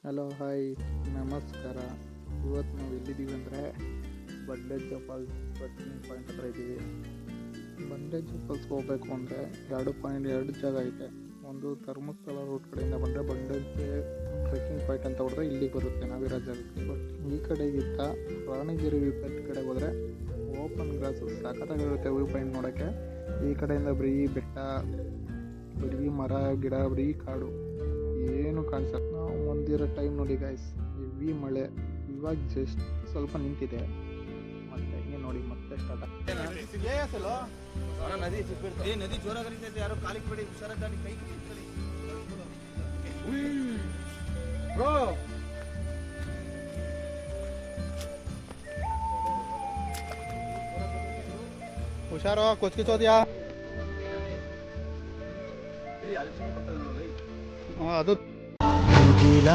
Hello hi ನಮಸ್ಕಾರ. ಇವತ್ತು ನಾವು ಎಲ್ಲಿದ್ದೀವಿ ಅಂದರೆ ಬಂಡೇಜ್ ಫಾಲ್ಸ್ ಟ್ರೆಕ್ಕಿಂಗ್ ಪಾಯಿಂಟ್ ಹತ್ರ ಇದ್ದೀವಿ. ಬಂಡೇಜ್ ಫಾಲ್ಸ್ಗೆ ಹೋಗಬೇಕು ಅಂದರೆ ಎರಡು ಜಾಗ ಐತೆ. ಒಂದು ಧರ್ಮಸ್ಥಳ ರೂಟ್ ಕಡೆಯಿಂದ ಬಂದರೆ ಬಂಡೇಜ್ ಟ್ರೆಕ್ಕಿಂಗ್ ಪಾಯಿಂಟ್ ಅಂತ ಹೊಡೆದ್ರೆ ಇಲ್ಲಿಗೆ ಬರುತ್ತೆ ನಾವಿರೋ ಜಾಗಕ್ಕೆ. ಬಟ್ ಈ ಕಡೆಗಿಂತ ರಾಣಿಗಿರಿ ವ್ಯೂ ಪಾಯಿಂಟ್ ಕಡೆ ಹೋದರೆ ಓಪನ್ ಗ್ರಾಸ್ ಸಖತ್ತಾಗಿರುತ್ತೆ ವ್ಯೂ ಪಾಯಿಂಟ್ ನೋಡೋಕ್ಕೆ. ಈ ಕಡೆಯಿಂದ ಬರೀ ಬೆಟ್ಟ, ಬರೀ ಮರ ಗಿಡ, ಬರೀ ಕಾಡು, ಏನು ಕಾಣಿಸುತ್ತೆ. ನಾವು ಒಂದಿರೋ ಟೈಮ್ ನೋಡಿ ಗೈಸ್, ಹೆವಿ ಮಳೆ. ಇವಾಗ ಜಸ್ಟ್ ಸ್ವಲ್ಪ ನಿಂತಿದೆ, ಮತ್ತೆ ಹಿಂಗೆ ನೋಡಿ ಮತ್ತೆ ಸ್ಟಾರ್ಟ್ ಆಗ್ತದೆ. ನದಿ ಜೋರಾಗಿ ಹರಿತೈತೆ, ಯಾರೋ ಕಾಲಿಗೆ ಬಿಡಿ, ಹುಷಾರಾಗಿ ಕೈ ಬ್ರೋ. ಹುಷಾರೋ, ಕೊಚ್ಕಿಸೋದ್ಯಾ? ಅದು ಇಲ್ಲ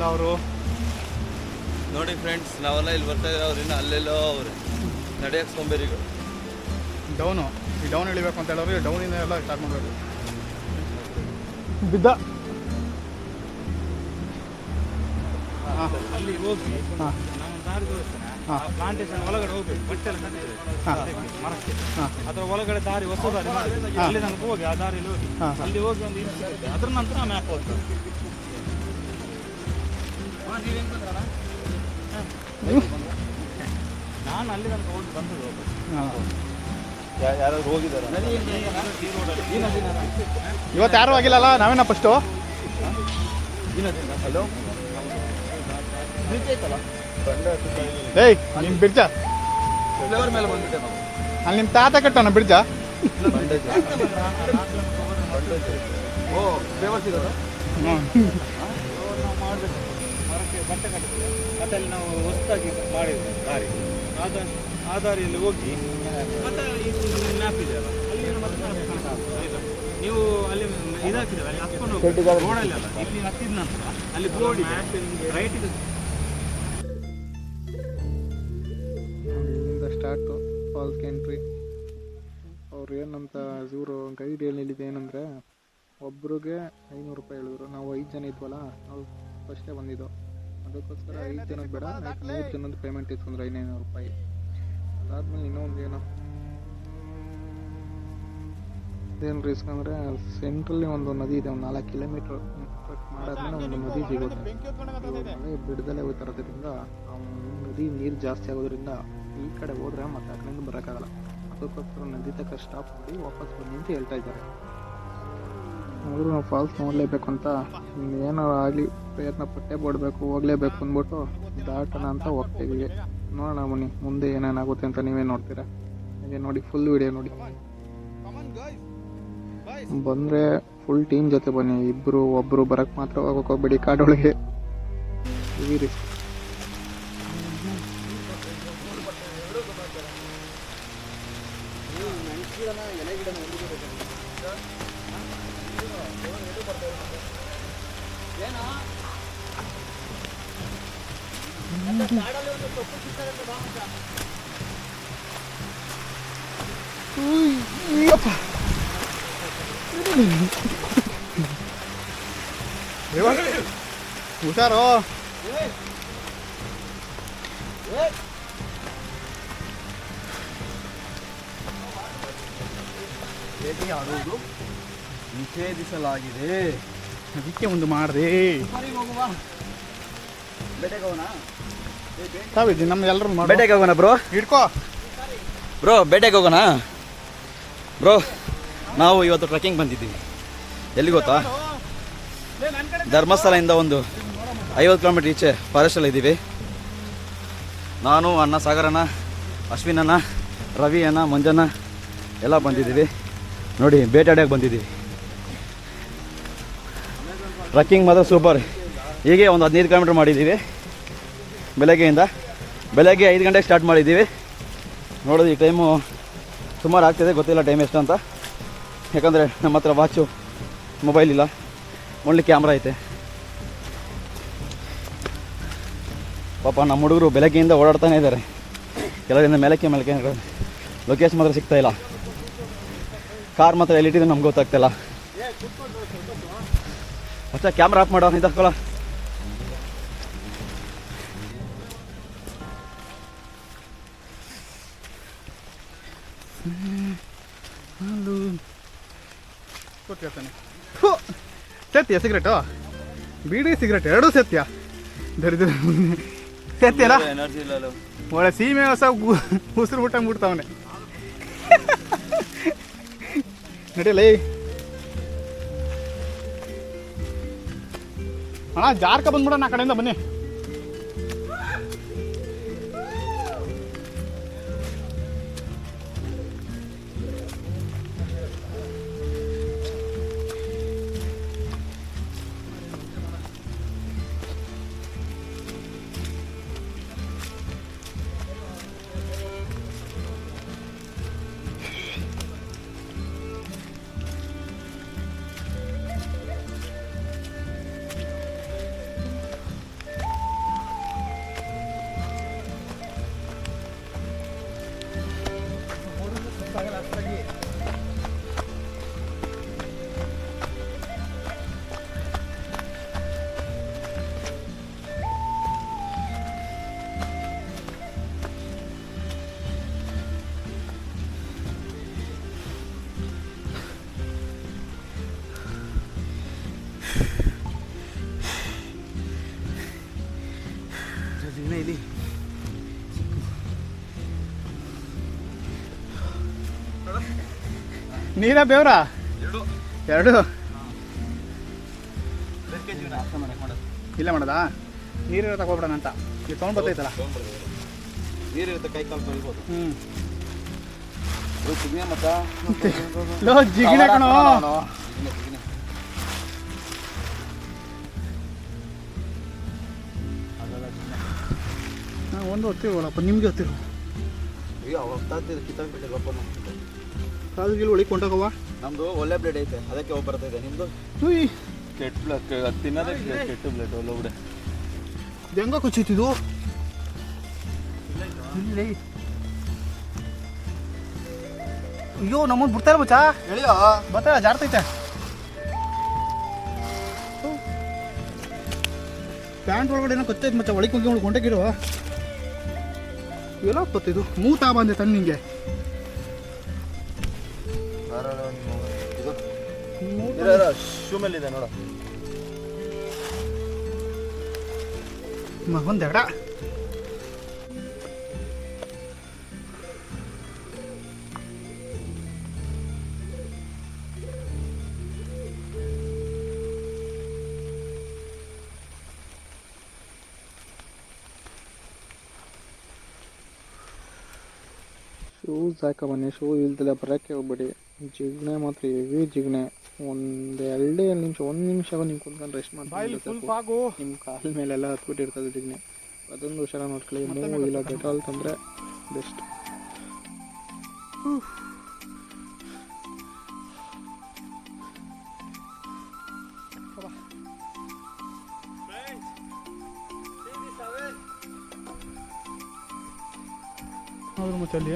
ಅವರು ನೋಡಿ ಫ್ರೆಂಡ್ಸ್, ನಾವೆಲ್ಲ ಇಲ್ಲಿ ಬರ್ತಾ ಇದ್ರೆ ಅವ್ರು ಇನ್ನು ಅಲ್ಲೆಲ್ಲೋ ಅವ್ರೆ ನಡೆಯಕ್ಕೆ ಸೋಂಬೇರಿಗಳು. ಡೌನು ಈ ಡೌನ್ ಇಳಿಬೇಕು ಅಂತ ಹೇಳೋರು ಡೌನಿಂದ ಎಲ್ಲ ಸ್ಟಾರ್ಟ್ ಮಾಡಬೇಕು. ಬಿದ್ದ ಅಲ್ಲಿ ಹೋಗಿ ನಾನು ದಾರಿ ತೋರಿಸ್ತೇನೆ. ಪ್ಲಾಂಟೇಶನ್ ಒಳಗಡೆ ಹೋಗ್ಬೇಕು, ಬಟ್ಟೆ ಎಲ್ಲ ಕಟ್ಟಿದ್ರೆ ಮರಕ್ಕೆ, ಅಥವಾ ಒಳಗಡೆ ದಾರಿ ಹೊಸ ದಾರಿ ಅಲ್ಲಿ ನನಗೆ ಹೋಗಿ ಆ ದಾರಿಯಲ್ಲಿ ಹೋಗಿ ಅಲ್ಲಿ ಹೋಗಿ ಒಂದು ಇದು ಸಿಗುತ್ತೆ. ಅದ್ರ ನಂತರ ಮ್ಯಾಪ್ ಹೋಗ್ತದೆ. ನಾನು ಅಲ್ಲಿ ತನಕ ಹೋಗಿ ಬಂದದ್ದು. ಯಾರಾದ್ರು ಹೋಗಿದ್ದಾರೆ? ಇವತ್ತು ಯಾರು ಆಗಿಲ್ಲಲ್ಲ, ನಾವೇನ ಫಸ್ಟು. ಹಲೋ, ಏಯ್ ನಿಮ್ಮ ಬಿಡ್ಜ ಫ್ಲೇವರ್ ಮೇಲೆ ಬಂದಿದ್ದೆ ನಾವು. ಅಲ್ಲಿ ನಿಮ್ಮ ತಾತ ಕಟ್ಟೋಣ ಬಿಡ್ಜ. ಓ, ಫ್ಲೇವರ್ ಸಿಗೋದು. ಹ್ಞೂ, ನಾವು ಮಾಡಬೇಕು, ಮರಕ್ಕೆ ಬಟ್ಟೆ ಕಟ್ಟಿದ್ರೆ ಮತ್ತೆ ಅಲ್ಲಿ ನಾವು ಹೊಸದಾಗಿ ಮಾಡಿದ್ವಿ ದಾರಿ. ಆ ದಾರಿಯಲ್ಲಿ ಹೋಗಿ ಮತ್ತೆ ಮ್ಯಾಪ್ ಇದೆ ಅಲ್ಲ, ಅಲ್ಲಿ ಮತ್ತೆ map ಕಾಣ್ತದೆ. ಆಯ್ತಾ? ನೀವು ಅಲ್ಲಿ ಇದಾಕಿದ್ರೆ ಅಲ್ಲಿ ಹತ್ಕೊಂಡು ಹೋಗಿ ರೋಡಲ್ಲಿ ಅಲ್ಲ, ಇಲ್ಲಿ ಹತ್ತಿದ ನಂತರ ಅಲ್ಲಿ ಬೋರ್ಡ್ ರೈಟ್ ಇದೆ. ಇಲ್ಲಿಂದ ಸ್ಟಾರ್ಟು ಫಾಲ್ಸ್ಗೆ ಎಂಟ್ರಿ. ಅವ್ರು ಏನಂತ ಇವರು ಗೈಡ್ ಹೇಳಿದ್ದು ಏನಂದರೆ, ಒಬ್ರಿಗೆ 500 ರೂಪಾಯಿ ಹೇಳಿದ್ರು. ನಾವು 5 ಜನ ಇದ್ವಲ್ಲ, ನಾವು ಫಸ್ಟೇ ಬಂದಿದ್ದು. ಅದಕ್ಕೋಸ್ಕರ 5 ಜನದ ಬೇಡ, 3 ಜನದ ಪೇಮೆಂಟ್ ಇಸ್ಕೊಂಡ್ರೆ 500 ರೂಪಾಯಿ. ಅದಾದ್ಮೇಲೆ ಇನ್ನೊಂದು ಏನು ಇಸ್ಕೊಂಡ್ರೆ, ಸೆಂಟ್ರಲ್ಲಿ ಒಂದು ನದಿ ಇದೆ, ಒಂದು 4 ಕಿಲೋಮೀಟ್ರ್ ಟ್ರೆಕ್ ಮಾಡಾದ್ಮೇಲೆ ಒಂದು ನದಿ ಸಿಗುತ್ತೆ. ಮಳೆ ಬಿಡದಲ್ಲೇ ಹೋಗ್ತಿರೋದ್ರಿಂದ ಆ ನದಿ ನೀರು ಜಾಸ್ತಿ ಆಗೋದ್ರಿಂದ ಈ ಕಡೆ ಹೋದ್ರೆ ಮತ್ತೆ ಆ ಕಡೆಯಿಂದ ಬರೋಕ್ಕಾಗಲ್ಲ. ಅದಕ್ಕೋಸ್ಕರ ನದಿ ತಕ್ಕ ಸ್ಟಾಪ್ ಮಾಡಿ ವಾಪಸ್ ಬನ್ನಿ ಅಂತ ಹೇಳ್ತಾ ಇದ್ದಾರೆ. ಆದರೂ ನಾವು ಫಾಲ್ಸ್ ನೋಡಲೇಬೇಕು ಅಂತ ಏನೋ ಆಗಲಿ ಪ್ರಯತ್ನ ಪಟ್ಟೆ ಬಿಡಬೇಕು, ಹೋಗಲೇಬೇಕು ಅಂದ್ಬಿಟ್ಟು ದಾಟೋಣ ಅಂತ ಹೋಗ್ತಿದ್ದೀವಿ. ನೋಡೋಣ ಬನ್ನಿ ಮುಂದೆ ಏನೇನಾಗುತ್ತೆ ಅಂತ ನೀವೇ ನೋಡ್ತೀರಾ. ಹಾಗೆ ನೋಡಿ, ಫುಲ್ ವಿಡಿಯೋ ನೋಡಿ. ಬಂದರೆ ಫುಲ್ ಟೀಮ್ ಜೊತೆ ಬನ್ನಿ, ಒಬ್ಬರು ಬರೋಕ್ಕೆ ಮಾತ್ರ ಹೋಗೋಕೆ ಹೋಗ್ಬೇಡಿ ಕಾಡೊಳಗೆ. ಈ ರೀತಿ ಹುಷಾರು. ಭೇಟಿ ಆಡುವುದು ನಿಷೇಧಿಸಲಾಗಿದೆ. ಅದಕ್ಕೆ ಒಂದು ಮಾಡಿದೆ. ಬೇಟೆಗೆ ಹೋಗೋಣ, ತಾವಿದ್ದಿ ನಮ್ಮ ಎಲ್ಲರೂ ಬೇಟೆಗೆ ಹೋಗೋಣ ಬ್ರೋ. ಹಿಡ್ಕೋ ಬ್ರೋ, ಬೇಟೆಗೆ ಹೋಗೋಣ ಬ್ರೋ. ನಾವು ಇವತ್ತು ಟ್ರೆಕ್ಕಿಂಗ್ ಬಂದಿದ್ದೀವಿ. ಎಲ್ಲಿ ಗೊತ್ತಾ? ಧರ್ಮಸ್ಥಳದಿಂದ ಒಂದು 50 ಕಿಲೋಮೀಟರ್ ಈಚೆ ಫಾರೆಸ್ಟಲ್ಲಿ ಇದ್ದೀವಿ. ನಾನು ಅಣ್ಣ ಸಾಗರಣ್ಣ, ಅಶ್ವಿನಣ್ಣ, ರವಿ ಅಣ್ಣ, ಮಂಜಣ್ಣ ಎಲ್ಲ ಬಂದಿದ್ದೀವಿ ನೋಡಿ. ಬೇಟೆಯಾಡಕ್ಕೆ ಬಂದಿದ್ದೀವಿ. ಟ್ರಕ್ಕಿಂಗ್ ಮಾತ್ರ ಸೂಪರ್. ಹೀಗೆ ಒಂದು 15 ಕಿಲೋಮೀಟ್ರ್ ಮಾಡಿದ್ದೀವಿ ಬೆಳಗ್ಗೆ 5 ಗಂಟೆಗೆ ಸ್ಟಾರ್ಟ್ ಮಾಡಿದ್ದೀವಿ. ನೋಡೋದು ಈ ಟೈಮು ಸುಮಾರು ಆಗ್ತಿದೆ, ಗೊತ್ತಿಲ್ಲ ಟೈಮ್ ಎಷ್ಟು ಅಂತ. ಯಾಕಂದರೆ ನಮ್ಮ ಹತ್ರ ವಾಚು, ಮೊಬೈಲ್ ಇಲ್ಲ, ಓನ್ಲಿ ಕ್ಯಾಮ್ರಾ ಐತೆ. ಪಾಪ ನಮ್ಮ ಹುಡುಗರು ಬೆಳಗ್ಗೆಯಿಂದ ಓಡಾಡ್ತಾನೆ ಇದ್ದಾರೆ. ಕೆಲವರಿಂದ ಮೇಲಕ್ಕೆ ಲೊಕೇಶನ್ ಮಾತ್ರ ಸಿಗ್ತಾಯಿಲ್ಲ. ಕಾರ್ ಮಾತ್ರ ಎಲ್ಲಿಟ್ಟಿದೆ ನಮ್ಗೆ ಗೊತ್ತಾಗ್ತಿಲ್ಲ. ಅಷ್ಟೇ ಕ್ಯಾಮ್ರಾ ಆಫ್ ಮಾಡೋ ನಿಂತ್ಕೊಳ್ಳ. ಸತ್ಯ ಸಿಗರೇಟು, ಬೀಡಿ ಸಿಗರೇಟ್ ಎರಡೂ ಸತ್ಯ. ದರಿದ್ರ ಸತ್ಯಲ್ಲ, ಎನರ್ಜಿ ಇಲ್ಲ. ಒಳ್ಳೆ ಸೀಮೆ ಹೊಸ ಉಸಿರು ಬಿಟ್ಟಂಗೆ ಬಿಡ್ತಾವನೆ. ನಡಿಯಲ್ಲ ಅಣ್ಣ, ಜಾರ್ಕ ಬಂದ್ಬಿಡೋಣ ಆ ಕಡೆಯಿಂದ ಬನ್ನಿ. ಇಲ್ಲಿ ನೀರ ಬೇವ್ರ ಎರಡು ಇಲ್ಲ ಮಾಡೋದಾ? ನೀರಿರೋ ತಗೊಳ್ಬಿಡೋಣ ಅಂತ ನೀವು ತೊಗೊಂಡು ಬರ್ತೈತಲ್ಲ. ನೀರಿರುತ್ತೆ, ಕೈ ಕಾಲು ತೊಳಿಬೋದು. ಸಿಗ್ನೆ ಮತ್ತ ಲೋ ಜಿಗಿಣೆ ಕಣೋ. ಒಂದು ಹೊತ್ತಿರೋಲ್ಲಪ್ಪ, ನಿಮ್ಗೆ ಹೊತ್ತಿರೋ. ಅಯ್ಯೋ ಹೊತ್ತಾಗ್ತಿದೆ, ಕಿತ್ತಾಗ್ಬಿಟ್ಟಿಲ್ಲಪ್ಪ. ಕಾಲು ಗೀಲು ಒಳಗೆ ಕೊಂಡೋಗವ. ನಮ್ಮದು ಒಳ್ಳೆ ಬ್ಲೇಡ್ ಐತೆ, ಅದಕ್ಕೆ ಹೋಗಿ ಬರ್ತಾಯಿದೆ. ನಿಮ್ಮದು ಕೆಟ್ಟ ಬ್ಲೇಡ್, ತಿನ್ನೋದಕ್ಕೆ ಕೆಟ್ಟ ಬ್ಲೇಡ್ ಒಳ್ಳೆ ಹೆಂಗ ಕೊಚ್ಚಿತ್ತಿದು. ಅಯ್ಯೋ ನಮ್ಮನ್ನು ಬಿಡ್ತಾರೆ ಬಚ್ಚಾ, ಹೇಳಿಯೋ ಬರ್ತಾರ ಜಾರ್ತೈತೆ. ಪ್ಯಾಂಟ್ ಒಳಗಡೆ ಏನೋ ಕಚ್ಚೈತೆ ಮಚ್ಚ, ಒಳಗೆ ಹೋಗಿ ಅವಳು ಗೊಂಡಗಿರುವ ಎಲ್ಲ ಗೊತ್ತಿದ್ದು ಮೂತಾ ಬಂದೆ ತನ್ನ ನಿಂಗೆ. ಶೂ ಮೇಲೆ ಇದೆ ನೋಡ. ಒಂದೆರಡ ಶೂಸ್ ಹಾಕಬನ್ನಿ. ಶೂ ಇಲ್ದಲೆ ಬರೋಕ್ಕೆ ಹೋಗ್ಬೇಡಿ. ಜಿಗ್ಣೆ ಮಾತ್ರ ಹೆವಿ ಜಿಗ್ಣೆ. ಒಂದು 2 ನಿಮಿಷ 1 ನಿಮಿಷ ನೀವು ಕುಂತ್ಕೊಂಡು ರೆಸ್ಟ್ ಮಾಡಿ ನಿಮ್ಮ ಕಾಲ ಮೇಲೆಲ್ಲ ಹತ್ಬಿಟ್ಟಿರ್ತದೆ ಜಿಗ್ಣೆ. ಅದೊಂದು ಹುಷಾರಾಗಿ ನೋಡ್ಕೊಳ್ಳಿ. ಮೂವ್ ಇಲ್ಲ ಡೆಟಾಲ್ ತಂದರೆ ಬೆಸ್ಟ್. ಹೌದು ಮಚ್ಚಲ್ಲಿ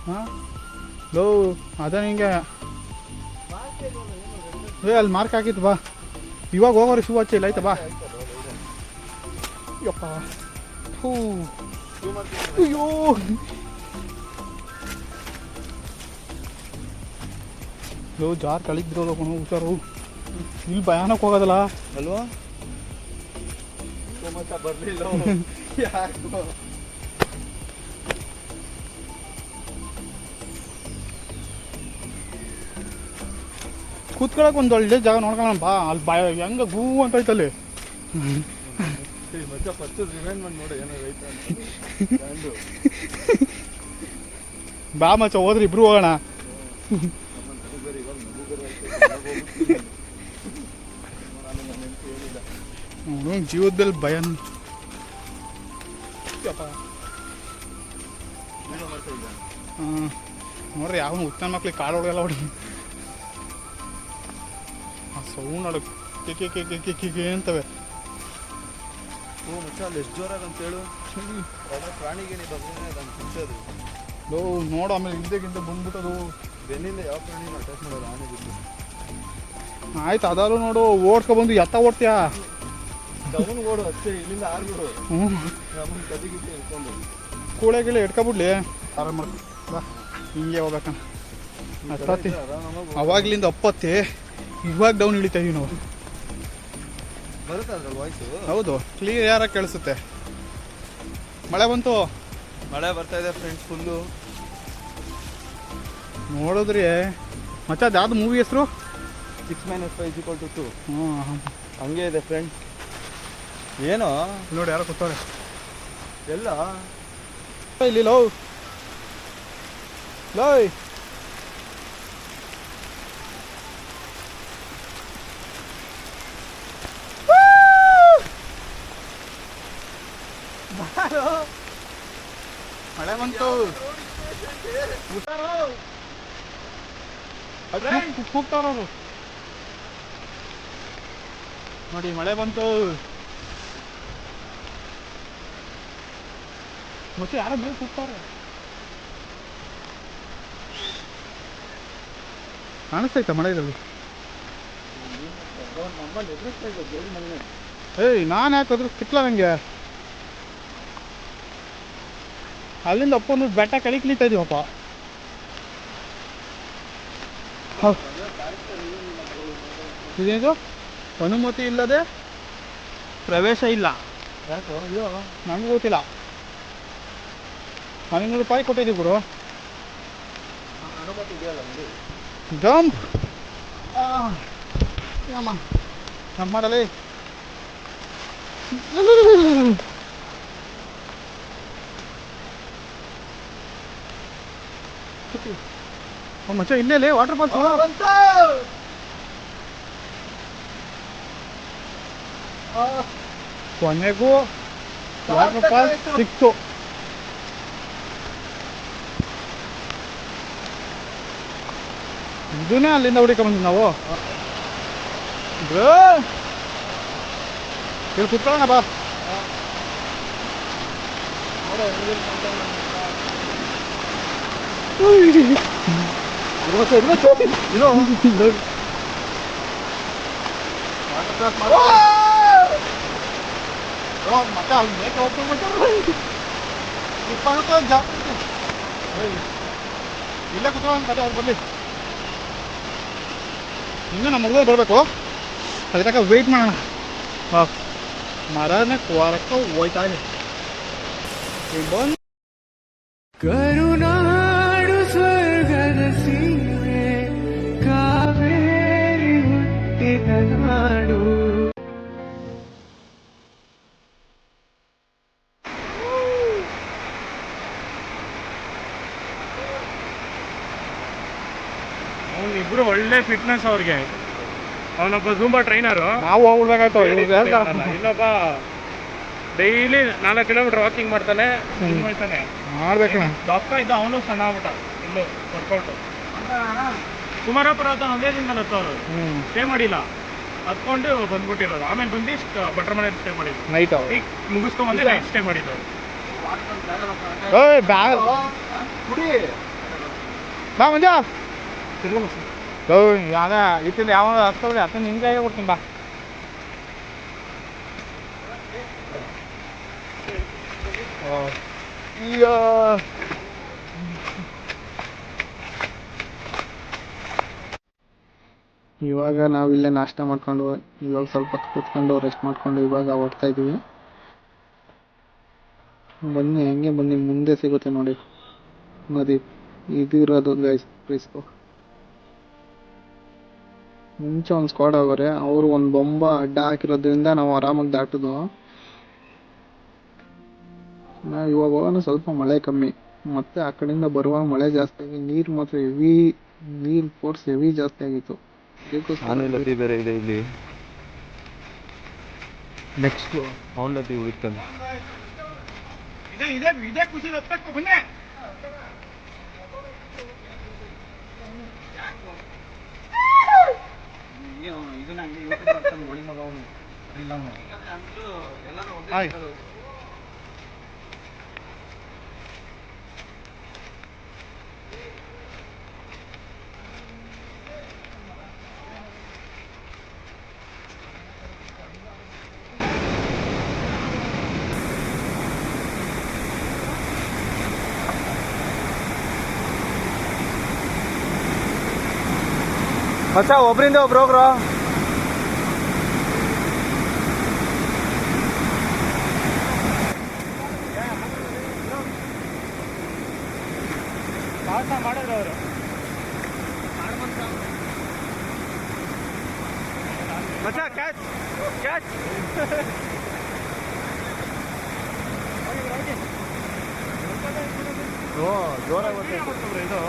ಹಾಂ ಲೋ ಅದ ಹಿಂಗೆ ಅಲ್ಲಿ ಮಾರ್ಕ್ ಹಾಕಿತ್ತು ಬಾ. ಇವಾಗ ಹೋಗೋರು ಶೂ ಹಚ್ಚಿಲ್ಲ ಆಯ್ತಾ ಬಾ. ಯಪ್ಪ ಹೂ ಅಯ್ಯೋ ಲೋ ಜಾರ್ ಕಳಿದ್ರಲ್ಲ ಕಣೋ, ಹುಷಾರು. ಇಲ್ಲಿ ಭಯಾನಕ್ ಹೋಗೋದಲ್ಲ ಅಲ್ವಾ? ಬರಲಿಲ್ಲ ಯಾಕೋ. ಕೂತ್ಕೊಳಕ್ಕೆ ಒಂದು ಒಳ್ಳೆ ಜಾಗ ನೋಡ್ಕೊಳ್ಳೋಣ ಬಾ. ಅಲ್ಲಿ ಹೆಂಗ ಗೂ ಅಂತ ಐತಲ್ಲಿ. ಮಚ್ಚ ಫಸ್ಟ್ ರಿಮೈಂಡ್ ಮಾಡಿ ನೋಡು ಏನಾರು ಐತಾ ಅಂತ ಬಾ ಮಚ್ಚ ಹೋದ್ರೆ ಇಬ್ರು ಹೋಗೋಣ. ಜೀವದಲ್ಲಿ ಭಯ ನೋಡ್ರಿ ಯಾವ ಉತ್ತಮ ಮಕ್ಳಿಗೆ ಕಾಳು ಹೊಡೆಯಲ್ಲ ಹೊಡಿ ಆ ಸೌಂಡ್ ನೋಡು ಕೆ ಅಂತವೆ. ಓ ಮಚ್ಚ ಅಲ್ಲಿ ಎಷ್ಟು ಜೋರಾಗ ಅಂತ ಹೇಳು ಪ್ರಾಣಿಗೇನಿ ಬಂದು ನೋಡು ಆಮೇಲೆ ಹಿಂದೆಗಿಂತ ಬಂದ್ಬಿಟ್ಟದು ಬೆನ್ನಿಂದ ಯಾವ ಪ್ರಾಣಿನ ಅಟ್ಯಾಕ್ ಮಾಡೋದು ಆನೆ ಬಿದ್ದು. ಆಯ್ತು ಅದಾರು ನೋಡು ಓಡ್ಕೊಬಂದು ಎತ್ತ ಓಡ್ತೀಯಾ ಡೌನ್ ಓಡು ಅಷ್ಟೇ ಇಲ್ಲಿಂದ ಆರ್ಬಿಡು ಹ್ಞೂ ನಮ್ಮನ್ನ ಕದಿಗಿಟ್ಟು ಇಟ್ಕೊಂಡು ಕೂಳೆ ಗಿಳೆ ಇಟ್ಕೊಬಿಡ್ಲಿ ಆರಾಮ ಮಾಡ್ಕೊ ಬಾ ಹಿಂಗೆ ಹೋಗ್ಬೇಕಣ್ಣ ಅಷ್ಟೊತ್ತಿ ಅವಾಗ್ಲಿಂದ ಅಪ್ಪತ್ತಿ ಇವಾಗ ಡೌನ್ ಇಳಿತಾ ಇದೀವಿ ನಾವು. ಬರುತ್ತೆ ಅದ್ರಲ್ಲಿ ವಾಯ್ಸು. ಹೌದು ಕ್ಲಿಯರಾಗಿ ಕೇಳಿಸುತ್ತೆ. ಮಳೆ ಬಂತು, ಮಳೆ ಬರ್ತಾ ಇದೆ ಫ್ರೆಂಡ್ಸ್ ಫುಲ್ಲು. ನೋಡಿದ್ರಿ ಮಚ್ಚ ಅದು ಯಾವ್ದು ಮೂವಿ ಹೆಸರು? 6 - 5 = 2 ಹ್ಞೂ ಹಂಗೆ ಇದೆ ಫ್ರೆಂಡ್ಸ್. ಏನೋ ನೋಡಿ ಯಾರೋ ಕೂತವ್ರೆ ಎಲ್ಲ ಇಲ್ಲಿ ಲವ್ ಲೋಯ್ ಮಳೆ ಬಂತು ಕೂಗ್ತಾರವರು ನೋಡಿ ಮಳೆ ಬಂತು. ಮತ್ತೆ ಯಾರೋ ಮೇಲೆ ಕೂಗ್ತಾರೆ ಕಾಣಿಸ್ತೈತ ಮಳೆ ಇರೋದು. ಏಯ್ ನಾನು ಯಾಕೆ ಅದ್ರ ಸಿಕ್ಲ ನನಗೆ ಅಲ್ಲಿಂದ ಅಪ್ಪೊಂದು ಬೆಟ್ಟ ಕಳಿಕ್ಲಿತಾ ಇದೀವಪ್ಪ. ಇದೇನು ಅನುಮತಿ ಇಲ್ಲದೆ ಪ್ರವೇಶ ಇಲ್ಲ. ಯಾಕೋ ಅಯ್ಯೋ ನನಗೆ ಗೊತ್ತಿಲ್ಲ. 500 ರೂಪಾಯಿ ಕೊಟ್ಟಿದ್ದೀವಿ ಗುರು. ಅನುಮತಿ ಇದೆಯಲ್ಲ ನೋಡಿ. ಜಂಪ್ ಜಂಪ್ ಮಾಡಲಿ. ಮಚ್ಚ ಇಲ್ಲೇ ವಾಟರ್ ಫಾಲ್ಸ್ ಕೊನೆಗೂ ವಾಟರ್ ಫಾಲ್ಸ್ ಸಿಕ್ತು. ಇದನ್ನೇ ಅಲ್ಲಿಂದ ಹುಡುಕೊಂಡ್ಬಂದ್ವಿ ನಾವು. ಇಲ್ಲಿ ಕುತ್ಕೊಳ್ಳೋಣ ಬಾ. ಇಲ್ಲೇ ಕುತ್ಕೊಳ್ಳೋಣ ಕತೆ ಅವ್ರು ಬರಲಿ. ಇನ್ನೂ ನಮ್ಮ ಮಗಳು ಬರಬೇಕು, ಅದ್ರ ತನಕ ವೆಯ್ಟ್ ಮಾಡೋಣ. ಮರನೇ ಕೋರಕ್ಕೆ ಹೋಯ್ತಾ ಇದೆ. ಬಂದು ಕರುನಾಡು ಸ್ವರ್ಗದ ಸೀಮೆ ಕಾವೇರಿ ಹುಟ್ಟಿದ ನಾಡು. ಅವನಿಬ್ರು ಒಳ್ಳೆ ಫಿಟ್ನೆಸ್ ಅವ್ರಿಗೆ. ಅವನೊಬ್ಬ ಜೂಂಬಾ ಟ್ರೈನರು, ನಾವು ಹೋಗ್ಬಿಡ್ಬೇಕಾಯ್ತು. ಇನ್ನೊಬ್ಬ ಡೈಲಿ 4 ಕಿಲೋಮೀಟರ್ ವಾಕಿಂಗ್ ಮಾಡ್ತಾನೆ. ಮಾಡ್ಬೇಕಣ್ಣ. ದಪ್ಪ ಇದ್ದ ಅವನು ಸಣ್ಣ ಆಗ್ಬಿಟ್ಟ ಇಲ್ಲೂ ವರ್ಕೌಟು. ಕುಮಾರಪುರ ಹತ್ರ ಒಂದೇ ದಿನ ಹತ್ತವರು ಸ್ಟೇ ಮಾಡಿಲ್ಲ, ಹತ್ಕೊಂಡು ಬಂದ್ಬಿಟ್ಟಿರೋದು. ಆಮೇಲೆ ಬಂದು ಭಟ್ರ ಮನೆ ಸ್ಟೇ ಮಾಡಿದ್ರು. ನೈಟ್ ಈಗ ಮುಗಿಸ್ಕೊಂಬಂದ್ರೆ ನೈಟ್ ಸ್ಟೇ ಮಾಡಿದ್ರು. ಬಾ ಮಂಜ ಯಾಗ ಇಟ್ಟಿಂದ ಯಾವ ಹತ್ಕೊಳ್ಳಿ ಹತ್ತ ನಿನ್ಗೆ ಕೊಡ್ತೀನಿ ಬಾ. ಈಗ ಇವಾಗ ನಾವಿಲ್ಲೇ ನಾಷ್ಟ ಮಾಡ್ಕೊಂಡು ಇವಾಗ ಸ್ವಲ್ಪ ಹೊತ್ತು ಕೂತ್ಕೊಂಡು ರೆಸ್ಟ್ ಮಾಡ್ಕೊಂಡು ಇವಾಗ ಹೊರಡ್ತಾ ಇದ್ದೀವಿ. ಬನ್ನಿ ಹೆಂಗೆ ಬನ್ನಿ, ಮುಂದೆ ಸಿಗುತ್ತೆ ನೋಡಿ ನದಿ. ಇದು ಇರೋದು ಗೈಸ್ ಪ್ರೀಸ್ಕೋ. ಮುಂಚೆ ಒಂದು ಸ್ಕ್ವಾಡ್ ಆಗೋರೆ, ಅವರು ಒಂದು ಬೊಂಬ ಅಡ್ಡ ಹಾಕಿರೋದ್ರಿಂದ ನಾವು ಆರಾಮಾಗಿ ದಾಟಿದ್ವು. ನಾವು ಇವಾಗ ಹೋಗೋಣ, ಸ್ವಲ್ಪ ಮಳೆ ಕಮ್ಮಿ, ಮತ್ತೆ ಆ ಕಡೆಯಿಂದ ಬರುವಾಗ ಮಳೆ ಜಾಸ್ತಿ ಆಗಿ ನೀರು ಮಾತ್ರ ನೀರು ಫೋರ್ಸ್ ಹೆವಿ ಜಾಸ್ತಿ ಆಗಿತ್ತು. ಆನೆ ನದಿ ಬೇರೆ ಇದೆ ಇಲ್ಲಿ. ನೆಕ್ಸ್ಟ್ ಅವನ ನದಿ ಉಳಿತಾನೆ. ಮಚ್ಚ ಒಬ್ರಿಂದ ಒಬ್ರು ಹೋಗ್ರು. ಮಾಡಿದ್ರು ಅವರು ಮಚ್ಚ ಕ್ಯಾಚ್ ಕ್ಯಾಚ್. ಓ ಜೋರಾಗಿ ಬರ್ತಾರೆ ಇದು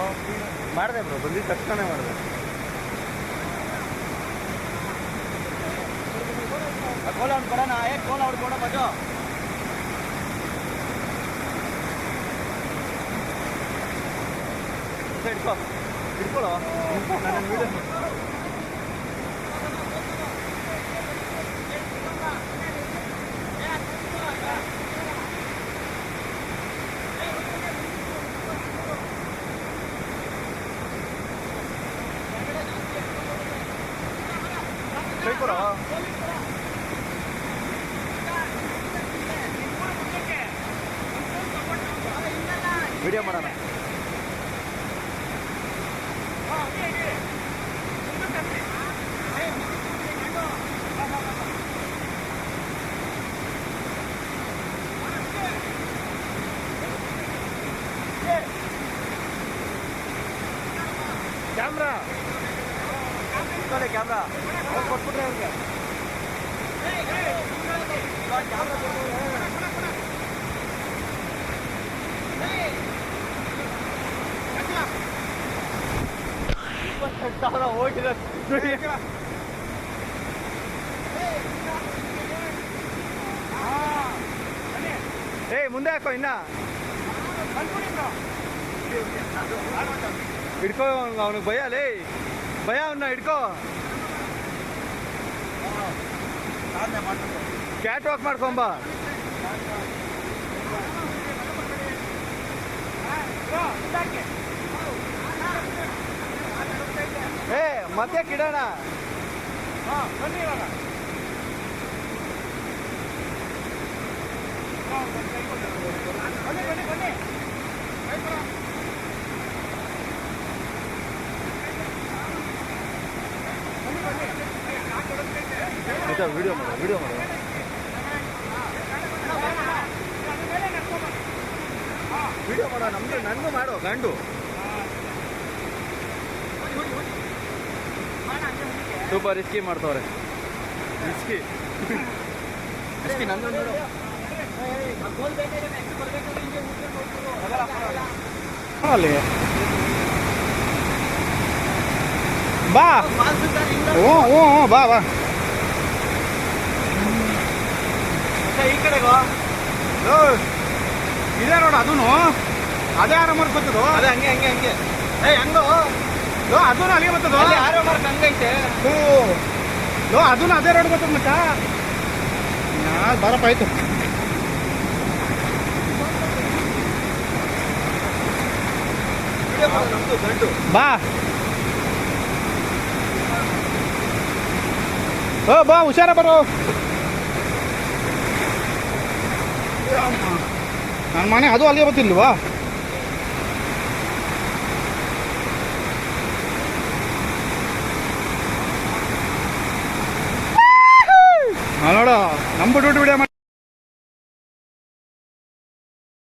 ಮಾಡಿದೆ ಬ್ರೋ, ಬಂದಿದ್ದ ತಕ್ಷಣ ಮಾಡಿದೆ. ಕೋಲ ಅವ್ನು ಕೊಡೋಣ, ಕೋಲ ಅವ್ರು ಕೊಡೋ ಮಜೋ. ಹಿಡ್ಕೊ ಹಿಡ್ಕೊಳ್ಳೋ ನನ್ನ ವೀಡಿಯೋ. ಕೈಕೊಡೋ. ವಿಡಿಯೋ ಮಾಡೋಣ. ಕ್ಯಾಮ್ರಾ ಕ್ಯಾಮ್ರಾ ಕೊಟ್ಬಿಟ್ರೆ ಅವ್ರಿಗೆ ಕ್ಯಾಮ್ರಾ ಹೋಗಿದ. ಮುಂದೆ ಹಾಕೋ ಇನ್ನ ಹಿಡ್ಕೋ. ಅವನಿಗೆ ಭಯ ಲೇ, ಭಯ ಅವನ್ನ ಹಿಡ್ಕೋ. Cat walk ಮಾಡ್ಕೊಂಬ. ಮತ್ತೆ ಕಿಡೋಣ. ಬನ್ನಿ ಇವಾಗ. ಬನ್ನಿ ಬನ್ನಿ ಬನ್ನಿ. ವಿಡಿಯೋ ಮಾಡು, ವಿಡಿಯೋ ಮಾಡು. ವಿಡಿಯೋ ಮಾಡೋ, ನಮ್ದು ನನಗೂ ಮಾಡೋ ಗಂಡು. ಸೂಪರ್ ರಿಸ್ಕಿ ಮಾಡ್ತವ್ರೆ. ರಿಸ್ಕಿ ರಿಸ್ಕಿ ನಂದು ನೋಡು. ಅಲ್ಲಿ ಬಾ. ಓ ಓ ಬಾ ಬಾ. ಈ ಕಡೆಗೋ ಇದೆ ನೋಡು, ಅದೂ ಅದೇ ಆರೋ ಮಾರ್ಕ್ ಬರ್ತದೋ. ಅದೇ ಹಂಗೆ ಹಂಗೆ ಹಂಗೆ. ಹಂಗೋ ಅದೂ ಅಲ್ಲಿಗೆ ಬರ್ತದೋ. ಆರೋ ಮಾರ್ಕ್ ಹಂಗೈತೆ. ಅದೂ ಅದೇ ರೋಡ್ ಬರ್ತದ ಮಚ್ಚ. ಬರಪ್ಪ ಆಯ್ತು. ಬಾ ಬಾ ಹುಷಾರ ಬರೋ. ನನ್ನ ಮನೆ ಅದು ಅಲ್ಲಿಗೆ ಬರ್ತಿಲ್ವಾ? ನೋಡು ನಮ್ಮ ಡ್ಯೂಟಿ ವಿಡಿಯೋ